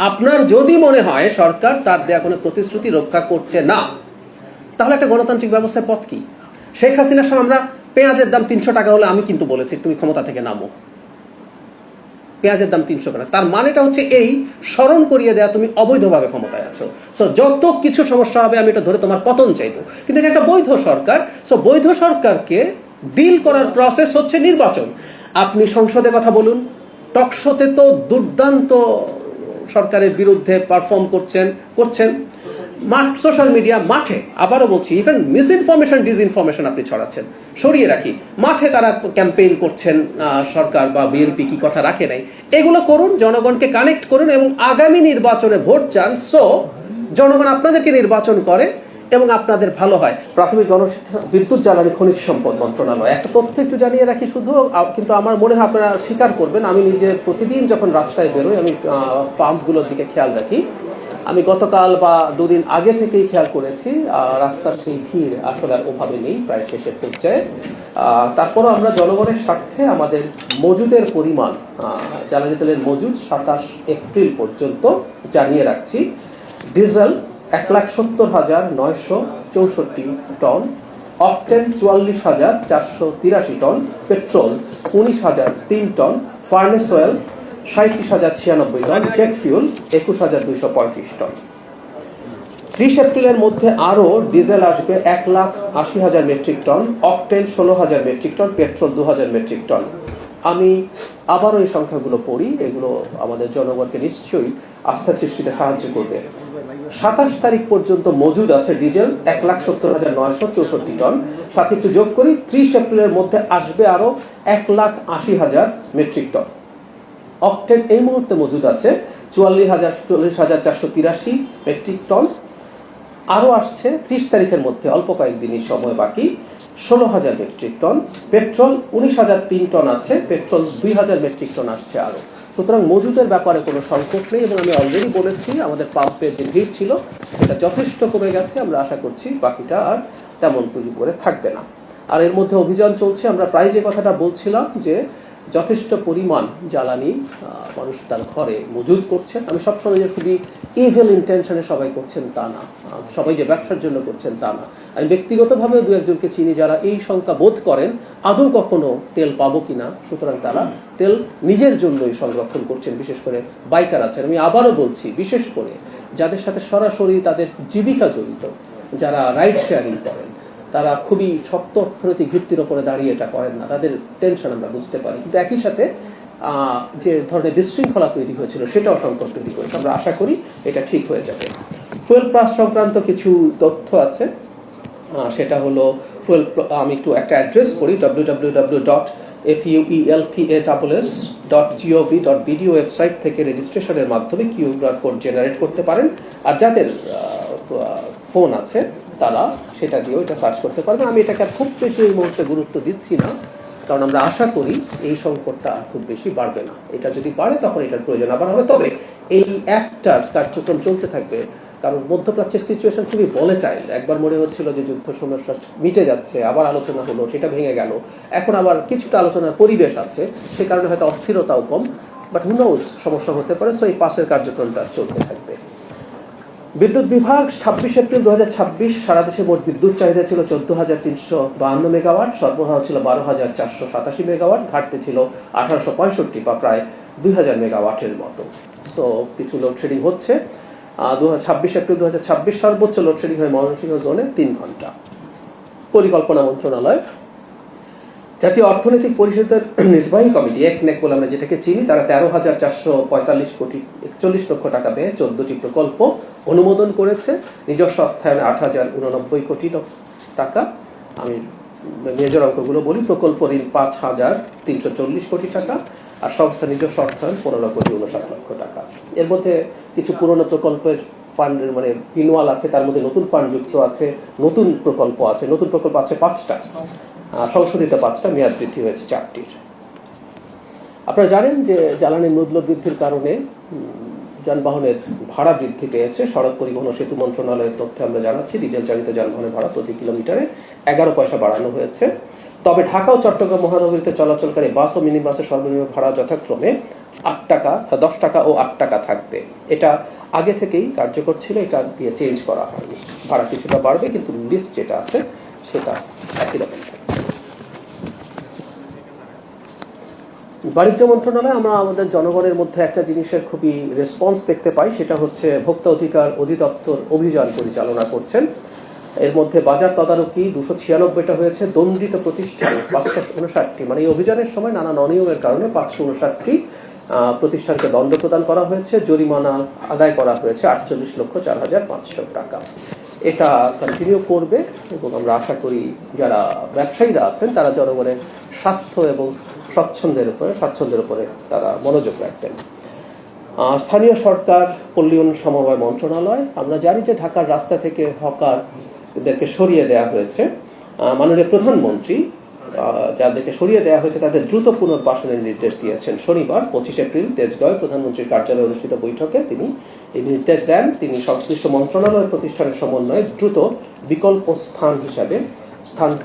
আপনার যদি মনে হয় সরকার তার দেয়া কোনো প্রতিশ্রুতি রক্ষা করছে না, তাহলে একটা গণতান্ত্রিক ব্যবস্থার পথ কি? শেখ হাসিনার সময় আমরা পেঁয়াজের দাম 300 টাকা হলে আমি কিন্তু বলেছি তুমি ক্ষমতা থেকে নামো, পেঁয়াজের দাম 300 টাকা। তার মানেটা হচ্ছে এই স্মরণ করিয়ে দেয়া তুমি অবৈধভাবে ক্ষমতায় আছো, সো যত কিছু সমস্যা হবে আমি এটা ধরে তোমার পতন চাইবো। কিন্তু এটা একটা বৈধ সরকার, সো বৈধ সরকারকে ডিল করার প্রসেস হচ্ছে নির্বাচন। আপনি সংসদে কথা বলুন, টকশোতে তো দুর্দান্ত সরকারের বিরুদ্ধে পারফর্ম করছেন সোশ্যাল মিডিয়া, মাঠে আবারও বলছি, ইভেন মিস ইনফরমেশন ডিসইনফরমেশন আপনি ছড়াচ্ছেন, সরিয়ে রাখি, মাঠে তারা ক্যাম্পেইন করছেন সরকার বা বিএনপি কি কথা রাখে নাই, এগুলো করুন, জনগণকে কানেক্ট করুন এবং আগামী নির্বাচনে ভোট চান, সো জনগণ আপনাদেরকে নির্বাচন করে এবং আপনাদের ভালো হয়। প্রাথমিক গণশিক্ষা, বিদ্যুৎ, জ্বালানি, খনিজ সম্পদ মন্ত্রণালয়, একটা তথ্য একটু জানিয়ে রাখি শুধু, কিন্তু আমার মনে হয় আপনারা স্বীকার করবেন, আমি নিজে প্রতিদিন যখন রাস্তায় বেরোই আমি পাম্পগুলোর দিকে খেয়াল রাখি। আমি গতকাল বা দুদিন আগে থেকেই খেয়াল করেছি রাস্তার সেই ভিড় আসলে আর ওভাবে নেই, প্রায় শেষের পর্যায়ে। তারপরও আমরা জনগণের স্বার্থে আমাদের মজুদের পরিমাণ, জ্বালানি তেলের মজুদ 27 এপ্রিল পর্যন্ত জানিয়ে রাখছি। Diesel 1,70,964 ton, octane 44,483 ton, petrol 19,003 ton, furnace oil 37,096 ton, jet fuel 21,235 ton. 30 এপ্রিলের মধ্যে আরও ডিজেল আসবে 1,80,000 metric ton, octane 16,000 metric ton, petrol 2,000 metric ton. আমি আবারও এই সংখ্যাগুলো পড়ি, এগুলো আমাদের জনগণকে নিশ্চয়ই আস্থা সৃষ্টিতে সাহায্য করবে। 27 তারিখ পর্যন্ত মজুদ আছে ডিজেল 1,70,964 টন, সাথে একটু যোগ করি 30 এপ্রিলের মধ্যে আসবে আরো 1,80,000 মেট্রিক টন। অকটেন এই মুহূর্তে মজুদ আছে 44,483 মেট্রিক টন, আরো আসছে 30 তারিখের মধ্যে, অল্প কয়েকদিনই সময় বাকি, 16,000 মেট্রিক টন। পেট্রোল 19,003 টন আছে, পেট্রোল 2,000 মেট্রিক টন আসছে আরো। সুতরাং মজুদের ব্যাপারে কোনো সংকট নেই এবং আমি অলরেডি বলেছি আমাদের পাম্পের যে ভিড় ছিল এটা যথেষ্ট কমে গেছে, আমরা আশা করছি বাকিটা আর তেমন পুঁজি করে থাকবে না। আর এর মধ্যে অভিযান চলছে, আমরা প্রায় যে কথাটা বলছিলাম যে যথেষ্ট পরিমাণ জ্বালানি মানুষ তার ঘরে মজুদ করছেন। আমি সবসময় যে খুবই ইভিল ইন্টেনশনে সবাই করছেন তা না, সবাই যে ব্যবসার জন্য করছেন তা না। আমি ব্যক্তিগতভাবে দু একজনকে চিনি যারা এই শঙ্কা বোধ করেন আদৌ কখনো তেল পাবো কিনা, সুতরাং তারা তেল নিজের জন্যই সংরক্ষণ করছেন, বিশেষ করে বাইকার আছেন। আমি আবারও বলছি, বিশেষ করে যাদের সাথে সরাসরি তাদের জীবিকা জড়িত, যারা রাইড শেয়ারিং করেন, তারা খুবই শক্ত অর্থনৈতিক ভিত্তির ওপরে দাঁড়িয়ে এটা করেন না, তাদের টেনশন আমরা বুঝতে পারি। কিন্তু একই সাথে যে ধরনের বিশৃঙ্খলা তৈরি হয়েছিল সেটাও সংকট তৈরি করেছে, আমরা আশা করি এটা ঠিক হয়ে যাবে। ফুয়েল প্লাস সংক্রান্ত কিছু তথ্য আছে, সেটা হলো ফুয়েল, আমি একটু একটা অ্যাড্রেস করি, www.fuelpass.gov.bd ওয়েবসাইট থেকে রেজিস্ট্রেশনের মাধ্যমে কিউআর কোড জেনারেট করতে পারেন। আর যাদের ফোন আছে তারা সেটা দিয়েও এটা সার্চ করতে পারবেন। আমি এটাকে খুব বেশি এই মুহূর্তে গুরুত্ব দিচ্ছি না, কারণ আমরা আশা করি এই সংকটটা খুব বেশি বাড়বে না। এটা যদি বাড়ে তখন এটার প্রয়োজন আবার হবে, তবে এই একটা কার্যক্রম চলতে থাকবে, কারণ মধ্যপ্রাচ্যের সিচুয়েশন খুবই ভলেটাইল। একবার মনে হচ্ছিল যে যুদ্ধ সমস্যা মিটে যাচ্ছে, আবার আলোচনা হলো, সেটা ভেঙে গেল, এখন আবার কিছুটা আলোচনার পরিবেশ আছে, সে কারণে হয়তো অস্থিরতাও কম, বাট হু নোজ, সমস্যা হতে পারে। সো এই পাসের কার্যক্রমটা চলতে থাকবে। বিদ্যুৎ বিভাগ 26 এপ্রিল 2026 সারা দেশে মোট বিদ্যুৎ চাহিদা ছিল 14,352 মেগাওয়াট, সরবরাহ ছিল 12,487 মেগাওয়াট, ঘাটতি ছিল 1,865 বা প্রায় 2,000 মেগাওয়াটের মতো। সো কিছু লোডশেডিং হচ্ছে। 26 এপ্রিল 2026 সর্বোচ্চ লোডশেডিং হয় ময়মনসিংহ জোনে 3 ঘন্টা। পরিকল্পনা মন্ত্রণালয়, জাতীয় অর্থনৈতিক পরিষদের নির্বাহী কমিটি একনেক বলে আমরা যেটাকে চিনি, তারা 13,445 কোটি 41 লক্ষ টাকা দিয়ে 14টি প্রকল্প অনুমোদন করেছে। নিজস্ব অর্থায়নে 8,089 কোটি টাকা। আমি মেজর অঙ্কগুলো বলি, প্রকল্প ঋণ 5,340 কোটি টাকা, আর সংস্থা নিজস্ব অর্থায়ন 15 কোটি 59 লক্ষ টাকা। এর মধ্যে কিছু পুরনো প্রকল্পের ফান্ড মানে রিনুয়াল আছে, তার মধ্যে নতুন ফান্ড যুক্ত আছে, নতুন প্রকল্প আছে। নতুন প্রকল্প আছে 5টা, সংশোধিত 5টা, মেয়াদ বৃদ্ধি হয়েছে 4টির। আপনারা জানেন যে জ্বালানির মূল্য বৃদ্ধির কারণে যানবাহনের ভাড়া বৃদ্ধি পেয়েছে। সড়ক পরিবহন ও সেতু মন্ত্রণালয়ের তথ্যে আমরা জানাচ্ছি ডিজেল চালিত যানবাহনের ভাড়া প্রতি কিলোমিটারে 11 পয়সা বাড়ানো হয়েছে। তবে ঢাকা ও চট্টগ্রাম মহানগরীতে চলাচলকারী বাস ও মিনি বাসের সর্বনিম্ন ভাড়া যথাক্রমে 8 টাকা, 10 টাকা ও 8 টাকা থাকবে। এটা আগে থেকেই কার্যকর ছিল, এটা দিয়ে চেঞ্জ করা হয়নি। ভাড়া কিছুটা বাড়বে, কিন্তু লিস্ট যেটা আছে সেটা একই রকম থাকবে। বাণিজ্য মন্ত্রণালয়, আমরা আমাদের জনগণের মধ্যে একটা জিনিসের খুবই রেসপন্স দেখতে পাই, সেটা হচ্ছে ভোক্তা অধিকার অধিদপ্তর অভিযান পরিচালনা করছেন। এর মধ্যে বাজার তদারকি 296টা হয়েছে, দণ্ডিত প্রতিষ্ঠান 559টি, মানে এই অভিযানের সময় নানান অনিয়মের কারণে 559টি প্রতিষ্ঠানকে দণ্ড প্রদান করা হয়েছে, জরিমানা আদায় করা হয়েছে 48,04,500 টাকা। এটা কন্টিনিউ করবে এবং আমরা আশা করি যারা ব্যবসায়ীরা আছেন তারা জনগণের স্বাস্থ্য এবং স্বাচ্ছন্দ্যের উপরে তারা মনোযোগ রাখবেন। স্থানীয় সরকার, পল্লী উন্নয়ন সমবায় মন্ত্রণালয়, আমরা জানি যে ঢাকার রাস্তা থেকে হকারদেরকে সরিয়ে দেওয়া হয়েছে। মাননীয় প্রধানমন্ত্রী যাদেরকে সরিয়ে দেওয়া হয়েছে তাদের দ্রুত পুনর্বাসনের নির্দেশ দিয়েছেন। শনিবার 25 এপ্রিল তেজগাঁওয়ে প্রধানমন্ত্রীর কার্যালয়ে অনুষ্ঠিত বৈঠকে তিনি এই নির্দেশ দেন। তিনি সংশ্লিষ্ট মন্ত্রণালয় প্রতিষ্ঠানের সমন্বয়ে দ্রুত বিকল্প স্থান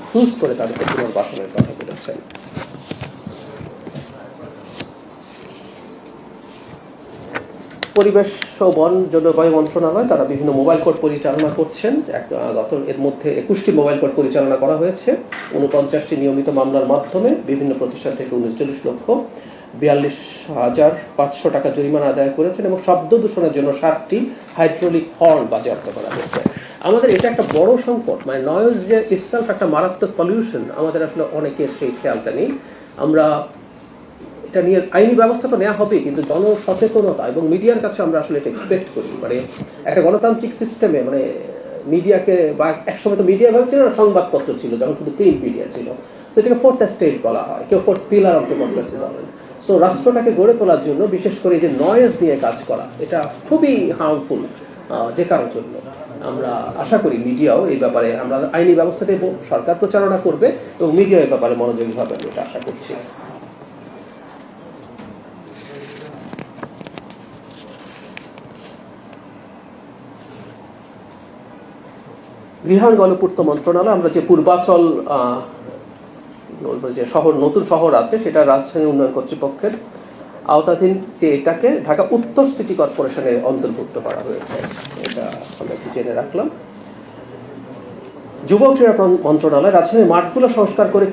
চুজ করে তাদেরকে পুনর্বাসনের কথা বলেছেন। পরিবেশ ও বন জলবায়ু মন্ত্রণালয়, তারা বিভিন্ন মোবাইল কোর্ট পরিচালনা করছেন। এর মধ্যে 21টি মোবাইল কোর্ট পরিচালনা করা হয়েছে। 49টি নিয়মিত মামলার মাধ্যমে বিভিন্ন প্রতিষ্ঠান থেকে 39,42,500 টাকা জরিমানা আদায় করেছেন এবং শব্দ দূষণের জন্য 60টি হাইড্রোলিক হর্ন বাজেয়াপ্ত করা হয়েছে। আমাদের এটা একটা বড় সংকট, মানে নয়েজ যে ইটসেলফ একটা মারাত্মক পলিউশন, আমাদের আসলে অনেকের সেই খেয়ালটা নেই। আমরা এটা নিয়ে আইনি ব্যবস্থা তো নেওয়া হবে, কিন্তু জনসচেতনতা এবং মিডিয়ার কাছে আমরা আসলে এটা এক্সপেক্ট করি। মানে একটা গণতান্ত্রিক সিস্টেমে, মানে মিডিয়াকে, বা একসময় তো মিডিয়া ভাবছিল না, সংবাদপত্র ছিল যখন শুধু প্রিন্ট মিডিয়া ছিল, তো এটাকে ফোর্থ স্টেট বলা হয়, কেউ ফোর্থ পিলার অফ ডেমোক্রেসি বলেন। সো রাষ্ট্রটাকে গড়ে তোলার জন্য বিশেষ করে এই যে নয়েজ নিয়ে কাজ করা, এটা খুবই হার্মফুল। যে কারোর জন্য আমরা আশা করি মিডিয়াও এই ব্যাপারে, আমরা আইনি ব্যবস্থা দেব, সরকার প্রচারণা করবে এবং মিডিয়া এই ব্যাপারে মনোযোগী হবে, এটা আশা করছি। গৃহায়ণ গণপূর্ত মন্ত্রণালয়, আমরা যে পূর্বাচল যে নতুন শহর আছে সেটা রাজধানী উন্নয়ন কর্তৃপক্ষের আওতাধীন, যে এটাকে ঢাকা উত্তর সিটি কর্পোরেশনের অন্তর্ভুক্ত করা হয়েছে, এটা আমরা একটু জেনে রাখলাম। যুব ক্রীড়া মন্ত্রণালয়, রাজধানীর মাঠগুলো সংস্কার করে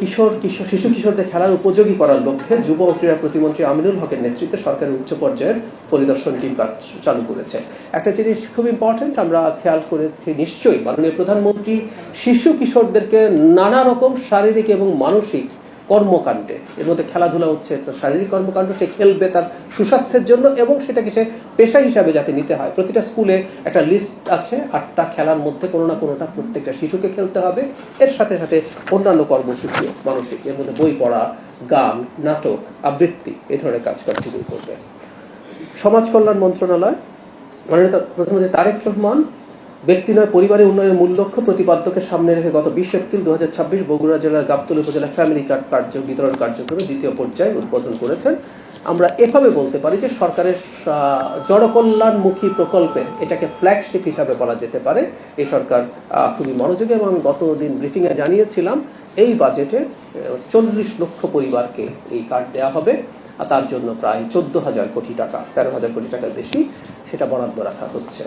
শিশু কিশোরদের খেলার উপযোগী করার লক্ষ্যে যুব ও ক্রীড়া প্রতিমন্ত্রী আমিনুল হকের নেতৃত্বে সরকারের উচ্চ পর্যায়ের পরিদর্শন টিম কাজ চালু করেছে। একটা জিনিস খুব ইম্পর্টেন্ট, আমরা খেয়াল করেছি নিশ্চয়ই, মাননীয় প্রধানমন্ত্রী শিশু কিশোরদেরকে নানা রকম শারীরিক এবং মানসিক কর্মকাণ্ডে, এর মধ্যে খেলাধুলা হচ্ছে শারীরিক কর্মকাণ্ড, সে খেলবে তার সুস্বাস্থ্যের জন্য এবং সেটাকে সে পেশা হিসাবে যাতে নিতে হয়। প্রতিটা স্কুলে একটা লিস্ট আছে, 8টা খেলার মধ্যে কোনো না কোনোটা প্রত্যেকটা শিশুকে খেলতে হবে। এর সাথে সাথে অন্যান্য কর্মসূচি মানসিক, এর মধ্যে বই পড়া, গান, নাটক, আবৃত্তি, এই ধরনের কাজ কন্টিনিউ করবে। সমাজ কল্যাণ মন্ত্রণালয়, মাননীয় প্রধানমন্ত্রী তারেক রহমান ব্যক্তি নয় পরিবারের উন্নয়নের মূল লক্ষ্য প্রতিপাদ্যকে সামনে রেখে গত 20 এপ্রিল 2026 বগুড়া জেলার গাবতলী উপজেলা ফ্যামিলি কার্ড বিতরণ কার্যক্রমে দ্বিতীয় পর্যায়ে উদ্বোধন করেছেন। আমরা এভাবে বলতে পারি যে সরকারের জনকল্যাণমুখী প্রকল্পে এটাকে ফ্ল্যাগশিপ হিসাবে বলা যেতে পারে। এই সরকার খুবই মনোযোগী এবং গতদিন ব্রিফিংয়ে জানিয়েছিলাম এই বাজেটে 40 লক্ষ পরিবারকে এই কার্ড দেওয়া হবে, আর তার জন্য প্রায় 14,000 কোটি টাকা, 13,000 কোটি টাকার বেশি সেটা বরাদ্দ রাখা হচ্ছে।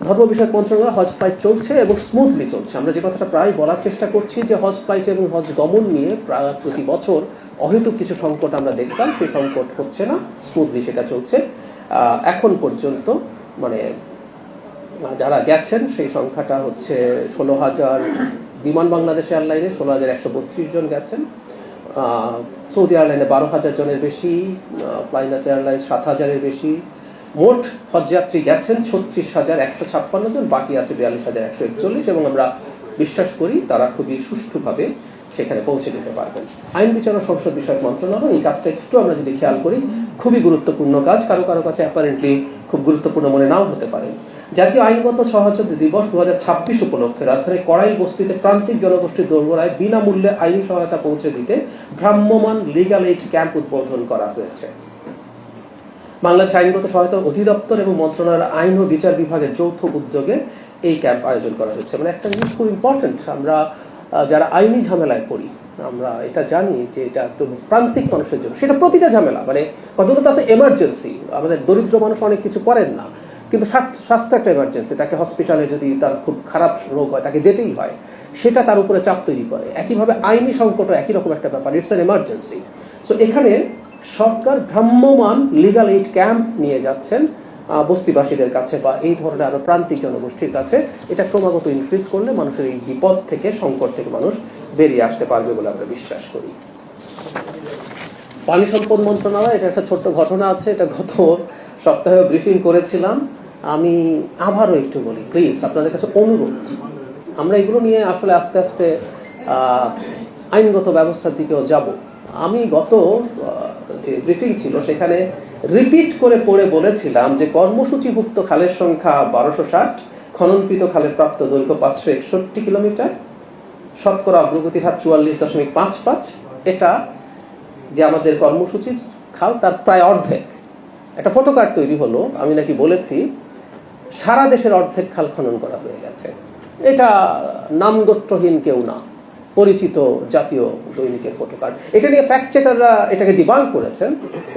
ধর্ম বিষয়ক মন্ত্রণালয়, হজ ফ্লাইট চলছে এবং স্মুথলি চলছে। আমরা যে কথাটা প্রায় বলার চেষ্টা করছি যে হজ ফ্লাইট এবং হজ গমন নিয়ে প্রায় প্রতি বছর অহেতুক কিছু সংকট আমরা দেখতাম, সেই সংকট হচ্ছে না, স্মুথলি সেটা চলছে। এখন পর্যন্ত মানে যারা গেছেন সেই সংখ্যাটা হচ্ছে 16,000, বিমান বাংলাদেশ এয়ারলাইনে 16,132 জন গেছেন, সৌদি এয়ারলাইনে 12,000 জনের বেশি, ফ্লাইনাস এয়ারলাইন্স 7,000-এর বেশি। মোট হজযাত্রী গেছেন 36,156 জন, বাকি আছে 42,141 এবং আমরা বিশ্বাস করি তারা খুবই সুষ্ঠুভাবে সেখানে পৌঁছে যেতে পারবেন। আইন বিচার ও সংসদ বিষয়ক মন্ত্রণালয়, এই কাজটা একটু আমরা যদি খেয়াল করি খুবই গুরুত্বপূর্ণ কাজ, কারো কারো কাছে অ্যাপারেন্টলি খুব গুরুত্বপূর্ণ মনে নাও হতে পারে। জাতীয় আইনগত সহযোগিতা দিবস 2026 উপলক্ষে রাজধানীর কড়াইল বস্তিতে প্রান্তিক জনগোষ্ঠীর দোরগোড়ায় বিনামূল্যে আইনি সহায়তা পৌঁছে দিতে ভ্রাম্যমাণ লিগ্যাল এইড ক্যাম্প উদ্বোধন করা হয়েছে। বাংলাদেশ আইনগত সহায়তা অধিদপ্তর এবং মন্ত্রণালয়ের আইন ও বিচার বিভাগের যৌথ উদ্যোগে এই ক্যাম্প আয়োজন করা হয়েছে। মানে একটা জিনিস খুব ইম্পর্টেন্ট, আমরা যারা আইনি ঝামেলায় পড়ি আমরা এটা জানি যে এটা একদম প্রান্তিক মানুষের জন্য, সেটা প্রতিটা ঝামেলা, মানে কতটা আছে এমার্জেন্সি। আমাদের দরিদ্র মানুষ অনেক কিছু করেন না, কিন্তু স্বাস্থ্য একটা এমার্জেন্সি, তাকে হসপিটালে যদি তার খুব খারাপ রোগ হয় তাকে যেতেই হয়, সেটা তার উপরে চাপ তৈরি করে। একইভাবে আইনি সংকটও একই রকম একটা ব্যাপার, ইটস অ্যান এমার্জেন্সি। সো এখানে সরকার ভ্রাম্যমান লিগাল এইড ক্যাম্প নিয়ে যাচ্ছেন বস্তিবাসীদের কাছে বা এই ধরনের আরো প্রান্তিক জনগোষ্ঠীর কাছে। এটা ক্রমাগত ইনক্রিজ করলে মানুষের এই বিপদ থেকে, সংকট থেকে মানুষ বেরিয়ে আসতে পারবে বলে আমরা বিশ্বাস করি। পানি সম্পদ মন্ত্রণালয়, এটা একটা ছোট্ট ঘটনা আছে, এটা গত সপ্তাহে ব্রিফিং করেছিলাম। আমি আবারও একটু বলি প্লিজ, আপনাদের কাছে অনুরোধ, আমরা এগুলো নিয়ে আসলে আস্তে আস্তে আইনগত ব্যবস্থার দিকেও যাব। আমি গত যে ব্রিফিং ছিল সেখানে রিপিট করে পড়ে বলেছিলাম যে কর্মসূচিভুক্ত খালের সংখ্যা 1260, খননকৃত খালের প্রাপ্ত দৈর্ঘ্য 561 কিলোমিটার, শতকরা অগ্রগতির হার 44.55। এটা যে আমাদের কর্মসূচির খাল তার প্রায় অর্ধেক। একটা ফটোকার্ড তৈরি হলো, আমি নাকি বলেছি সারা দেশের অর্ধেক খাল খনন করা হয়ে গেছে। এটা নামগোত্রহীন কেউ না, পরিচিত জাতীয় দৈনিকের ফটোকার্ড। এটা নিয়ে ফ্যাক্ট চেকাররা এটাকে ডিবাঙ্ক করেছেন,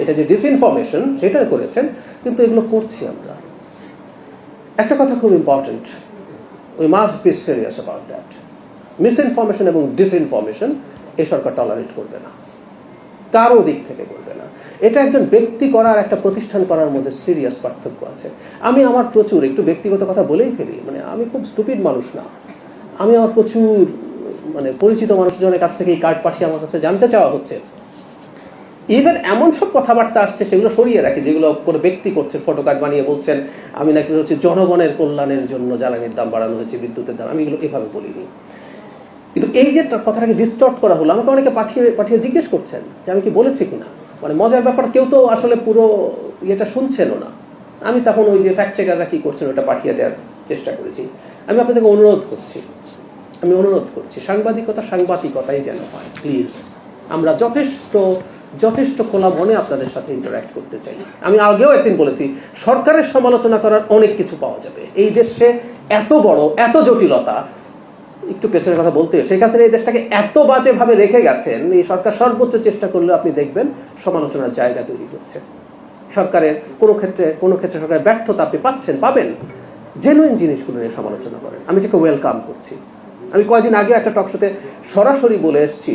এটা যে ডিসইনফরমেশন সেটা করেছেন, কিন্তু এগুলো করছি আমরা। একটা কথা খুব important, we must be serious about that. Misinformation এবং ডিসইনফরমেশন এই সরকার টলারেট করবে না, কারো দিক থেকে করবে না। এটা একজন ব্যক্তি করার একটা প্রতিষ্ঠান করার মধ্যে সিরিয়াস পার্থক্য আছে। আমি আমার প্রচুর, একটু ব্যক্তিগত কথা বলেই ফেলি, মানে আমি খুব স্টুপিড মানুষ না, আমি আমার প্রচুর মানে পরিচিত মানুষজনের কাছ থেকে এই কার্ড পাঠিয়ে আমার কাছে জানতে চাওয়া হচ্ছে। ইভেন এমন সব কথাবার্তা আসছে সেগুলো সরিয়ে রাখি, যেগুলো কোনো ব্যক্তি করছে, ফটো কার্ড বানিয়ে বলছেন আমি নাকি হচ্ছে জনগণের কল্যাণের জন্য জ্বালানির দাম বাড়ানো হয়েছে, বিদ্যুতের দাম। আমি এগুলো এভাবে বলিনি, কিন্তু এই যে কথাটাকে ডিস্টর্ট করা হলো, আমাকে অনেকে পাঠিয়ে জিজ্ঞেস করছেন যে আমি কি বলেছি কিনা। মানে মজার ব্যাপার, কেউ তো আসলে পুরো ইয়েটা শুনছেনও না। আমি তখন ওই যে ফ্যাক্ট চেকাররা কি করছেন ওটা পাঠিয়ে দেওয়ার চেষ্টা করেছি। আমি আপনাদেরকে অনুরোধ করছি, সাংবাদিকতাই যেন হয় প্লিজ। আমরা যথেষ্ট খোলা মনে আপনাদের সাথে ইন্টারঅ্যাক্ট করতে চাই। আমি আগেও একদিন বলেছি, সরকারের সমালোচনা করার অনেক কিছু পাওয়া যাবে। এই দেশে এত বড়, এত জটিলতা, একটু পেছনের কথা বলতে, শেখ হাসিনা এই দেশটাকে এত বাজে ভাবে রেখে গেছেন, এই সরকার সর্বোচ্চ চেষ্টা করলে আপনি দেখবেন সমালোচনার জায়গা তৈরি করছে। সরকারের কোনো ক্ষেত্রে সরকারের ব্যর্থতা আপনি পাবেন, জেনুইন জিনিসগুলো নিয়ে সমালোচনা করেন, আমি এটাকে ওয়েলকাম করছি। আমি কয়েকদিন আগে একটা টকশোতে সরাসরি বলে এসেছি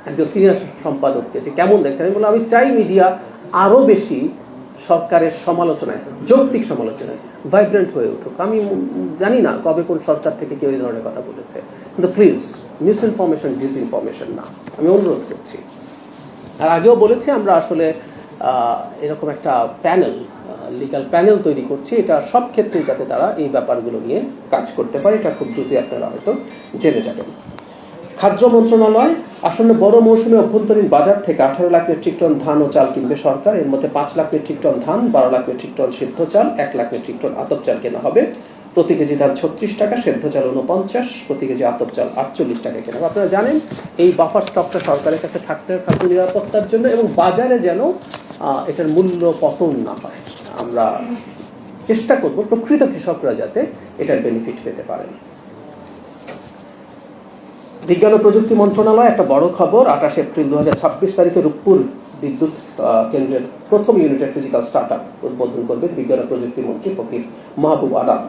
একজন সিনিয়র সম্পাদককে যে কেমন দেখছেন। আমি বললাম আমি চাই মিডিয়া আরো বেশি সরকারের সমালোচনায়, যৌক্তিক সমালোচনায় ভাইব্রেন্ট হয়ে উঠুক। আমি জানি না কবে কোন সরকার থেকে কেউ এই ধরনের কথা বলেছে, কিন্তু প্লিজ মিসইনফরমেশন, ডিসইনফরমেশন না, আমি অনুরোধ করছি। আর আগেও বলেছি আমরা আসলে এরকম একটা প্যানেল, লিগ্যাল প্যানেল তৈরি করছি, এটা সব ক্ষেত্রেই যাতে তারা এই ব্যাপারগুলো নিয়ে কাজ করতে পারে। এটা খুব দ্রুতই আপনারা হয়তো জেনে যাবেন। খাদ্য মন্ত্রণালয় আসন্ন বড় মৌসুমে অভ্যন্তরীণ বাজার থেকে 18 লাখ মেট্রিক টন ধান ও চাল কিনবে সরকার। এর মধ্যে 5 লাখ মেট্রিক টন ধান, 12 লাখ মেট্রিক টন সিদ্ধ চাল, 1 লাখ মেট্রিক টন আতপ চাল কেনা হবে। প্রতি কেজি ধান 36 টাকা, সেদ্ধ চাল 49, প্রতি কেজি আতপ চাল 48 টাকা কেনা হবে। আপনারা জানেন এই বাফার স্টকটা সরকারের কাছে থাকতে হবে খাদ্য নিরাপত্তার জন্য, এবং বাজারে যেন এটার মূল্য পতন না হয়। আমরা চেষ্টা করব প্রকৃত কৃষকরা যাতে এটার বেনিফিট পেতে পারেন। বিজ্ঞান ও প্রযুক্তি মন্ত্রণালয় একটা বড় খবর, 28 এপ্রিল 2026 তারিখে রূপপুর বিদ্যুৎ কেন্দ্রের প্রথম ইউনিটের ফিজিক্যাল স্টার্টআপ উদ্বোধন করবেন বিজ্ঞান ও প্রযুক্তি মন্ত্রী ফকির মাহবুব আলম।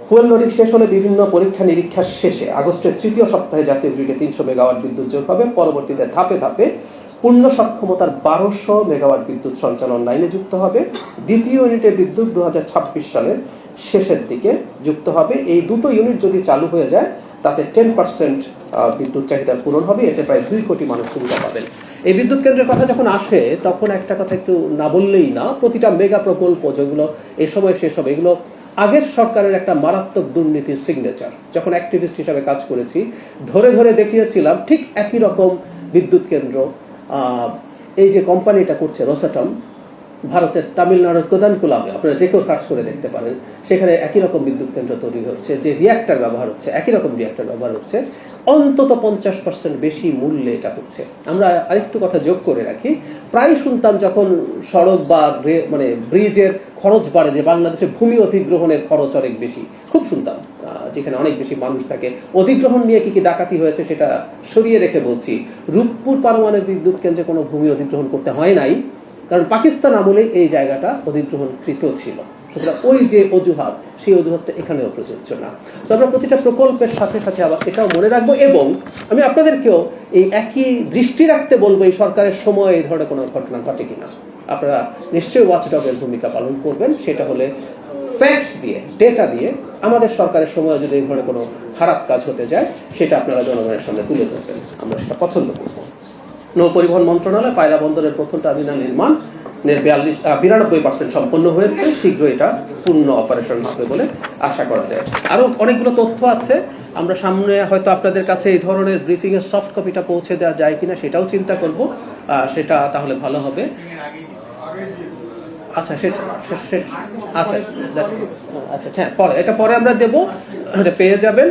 ফুয়েল লোডিং শেষ হলে বিভিন্ন পরীক্ষা নিরীক্ষার শেষে আগস্টের তৃতীয় সপ্তাহে জাতীয় গ্রিডে 300 মেগাওয়াট বিদ্যুৎ যোগ হবে। পরবর্তীতে ধাপে ধাপে পূর্ণ সক্ষমতার 1200 মেগাওয়াট বিদ্যুৎ সঞ্চালন লাইনে যুক্ত হবে। দ্বিতীয় ইউনিটের বিদ্যুৎ 2026 সালের শেষের দিকে যুক্ত হবে। এই দুটো ইউনিট যদি চালু হয়ে যায় তাতে 10% বিদ্যুৎ চাহিদা পূরণ হবে। এতে প্রায় 2 কোটি মানুষ সুবিধা পাবেন। এই বিদ্যুৎ কেন্দ্রের কথা যখন আসে তখন একটা কথা একটু না বললেই না, প্রতিটা মেগা প্রকল্প যেগুলো এই সময় শেষ হবে, এগুলো আগের সরকারের একটা মারাত্মক দুর্নীতির সিগনেচার। যখন অ্যাক্টিভিস্ট হিসাবে কাজ করেছি ধরে ধরে দেখিয়েছিলাম ঠিক একই রকম বিদ্যুৎ কেন্দ্র এই যে কোম্পানিটা করছে রোসাটম, ভারতের তামিলনাড়ুর কোদানকুলামে, আপনারা যে কেউ সার্চ করে দেখতে পারেন, সেখানে একই রকম বিদ্যুৎ কেন্দ্র তৈরি হচ্ছে, যে রিঅ্যাক্টর ব্যবহার হচ্ছে, একই রকম রিঅ্যাক্টর ব্যবহার হচ্ছে, অন্তত 50% বেশি মূল্যে এটা হচ্ছে। আমরা আরেকটু কথা যোগ করে রাখি, প্রায় শুনতাম যখন সড়ক বা মানে ব্রিজের খরচ বাড়ে, যে বাংলাদেশে ভূমি অধিগ্রহণের খরচ অনেক বেশি, খুব শুনতাম, যেখানে অনেক বেশি মানুষ থাকে। অধিগ্রহণ নিয়ে কি কি ডাকাতি হয়েছে সেটা সরিয়ে রেখে বলছি, রূপপুর পারমাণবিক বিদ্যুৎ কেন্দ্রে কোনো ভূমি অধিগ্রহণ করতে হয় নাই, কারণ পাকিস্তান আমলে এই জায়গাটা অধিগ্রহণকৃত ছিল। সুতরাং ওই যে অজুহাত, সেই অজুহাতটা এখানেও প্রযোজ্য না। তো আমরা প্রতিটা প্রকল্পের সাথে সাথে আবার এটাও মনে রাখবো, এবং আমি আপনাদেরকেও এই একই দৃষ্টি রাখতে বলবো এই সরকারের সময় এই ধরনের কোনো ঘটনা ঘটে কিনা। আপনারা নিশ্চয়ই ওয়াচডগের ভূমিকা পালন করবেন, সেটা হলে ফ্যাক্টস দিয়ে, ডেটা দিয়ে, আমাদের সরকারের সময় যদি এই ধরনের কোনো খারাপ কাজ হতে যায় সেটা আপনারা জনগণের সামনে তুলে ধরবেন, আমরা সেটা পছন্দ করব। নৌ পরিবহন মন্ত্রণালয় পায়রা বন্দরের প্রথম টার্মিনাল নির্মাণ 92% সম্পন্ন হয়েছে, শীঘ্র এটা পূর্ণ অপারেশন হবে বলে আশা করা যায়। আরো অনেকগুলো তথ্য আছে, আমরা সামনে হয়তো আপনাদের কাছে এই ধরনের ব্রিফিং এর সফট কপিটা পৌঁছে দেওয়া যায় কিনা সেটাও চিন্তা করব, সেটা তাহলে ভালো হবে। আচ্ছা আচ্ছা আচ্ছা হ্যাঁ, পরে এটা পরে আমরা দেবো, এটা পেয়ে যাবেন।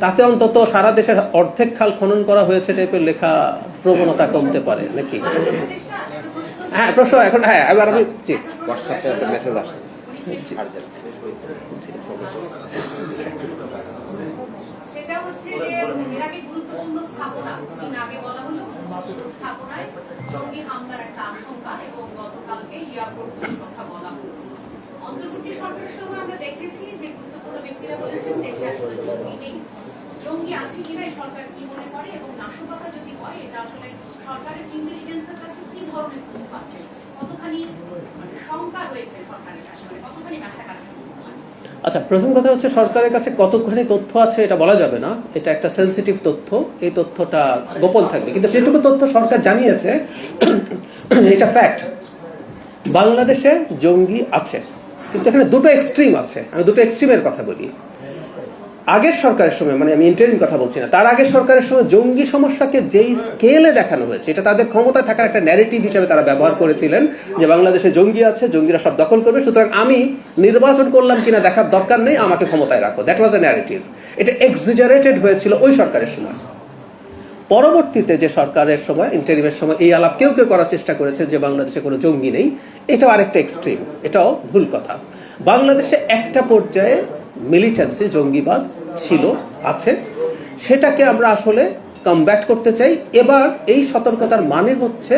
তাতে অন্তত সারা দেশের অর্ধেক খাল খনন করা হয়েছে টাইপের লেখা প্রবণতা কমতে পারে নাকি? হ্যাঁ প্রশ্ন এখন, হ্যাঁ এবার আমি জি হোয়াটসঅ্যাপে একটা মেসেজ আসছে। সেটা হচ্ছে যে এর আগে গুরুত্বপূর্ণ স্থাপনা, দিন আগে বলা হলো স্থাপনায় জঙ্গি হামলার একটা আশঙ্কা, এবং গতকালকে এয়ারপোর্ট কথা বলা হলো। অন্তর্বর্তী সরকারের সময় আমরা দেখেছি যে গুরুত্বপূর্ণ ব্যক্তিরা বলেছেন দেশে আসলে জঙ্গি নেই। জঙ্গি আছে কিনা এই সরকার কি মনে করে, এবং নাশকতা যদি হয় এটা আসলে সরকারের ইন্টেলিজেন্সের কাছে কি ধরনের তথ্য আছে, কতখানি শঙ্কা রয়েছে সরকারের কাছে, কতখানি ম্যাসাকার। আচ্ছা, প্রথম কথা হচ্ছে সরকারের কাছে কতখানি তথ্য আছে এটা বলা যাবে না, এটা একটা সেন্সিটিভ তথ্য, এই তথ্যটা গোপন থাকবে। কিন্তু যেটুকু তথ্য সরকার জানিয়েছে এটা ফ্যাক্ট, বাংলাদেশে জঙ্গি আছে, কিন্তু এখানে দুটো এক্সট্রিম আছে। আমি দুটো এক্সট্রিমের কথা বলি। আগের সরকারের সময়, মানে আমি ইন্টারিম কথা বলছি না, তার আগের সরকারের সময় জঙ্গি সমস্যাকে যেই স্কেলে দেখানো হয়েছে, এটা তাদের ক্ষমতায় থাকার একটা ন্যারেটিভ হিসেবে তারা ব্যবহার করেছিলেন, যে বাংলাদেশে জঙ্গি আছে, জঙ্গিরা সব দখল করবে, সুতরাং আমি নির্বাচন করলাম কিনা দেখার দরকার নেই, আমাকে ক্ষমতায় রাখো। That was A narrative. এটা এক্সিজারেটেড হয়েছিল ওই সরকারের সময়। পরবর্তীতে যে সরকারের সময়, ইন্টারিমের সময়, এই আলাপ কেউ কেউ করার চেষ্টা করেছে যে বাংলাদেশে কোনো জঙ্গি নেই, এটাও আরেকটা এক্সট্রিম, এটাও ভুল কথা। বাংলাদেশে একটা পর্যায়ে মিলিটেন্সি, জঙ্গিবাদ ছিল, আছে, সেটাকে আমরা আসলে কমব্যাট করতে চাই। এবার এই সতর্কতার মানে হচ্ছে